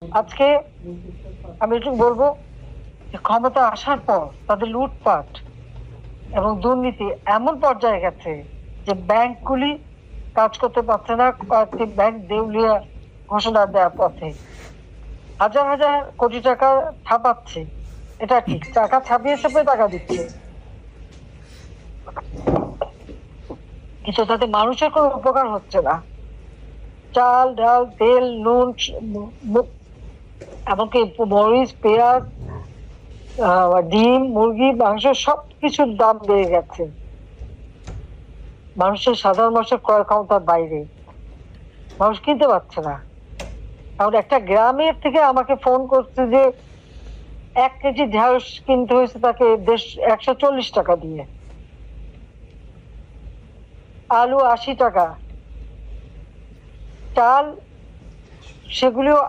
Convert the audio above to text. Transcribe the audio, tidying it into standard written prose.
আজকে আমি একটু বলবো যে ক্ষমতা আসার পর তাদের লুটপাট এবং দুর্নীতি এমন পর্যায়ে গেছে যে ব্যাংকগুলি কাজ করতে পারছে না, কয়েকটি ব্যাংক দেউলিয়া ঘোষণা দেওয়ার পথে। হাজার হাজার কোটি টাকা ছাপাচ্ছে, এটা ঠিক, টাকা ছাপিয়ে ছাপিয়ে টাকা দিচ্ছে, কিন্তু তাতে মানুষের কোনো উপকার হচ্ছে না। চাল ডাল তেল নুন এমনকি মরিচ পেঁয়াজ ডিম মুরগি মাংস সবকিছুর দাম বেড়ে গেছে, মানুষের সাধারণ মানুষের ক্রয় ক্ষমতার বাইরে, মানুষ কিনতে পারছে না। কারণ একটা গ্রামের থেকে আমাকে ফোন করছে যে 1 কেজি ঢেঁড়স কিনতে হয়েছে তাকে 140 টাকা দিয়ে, আলু 80 টাকা, চাল সেগুলিও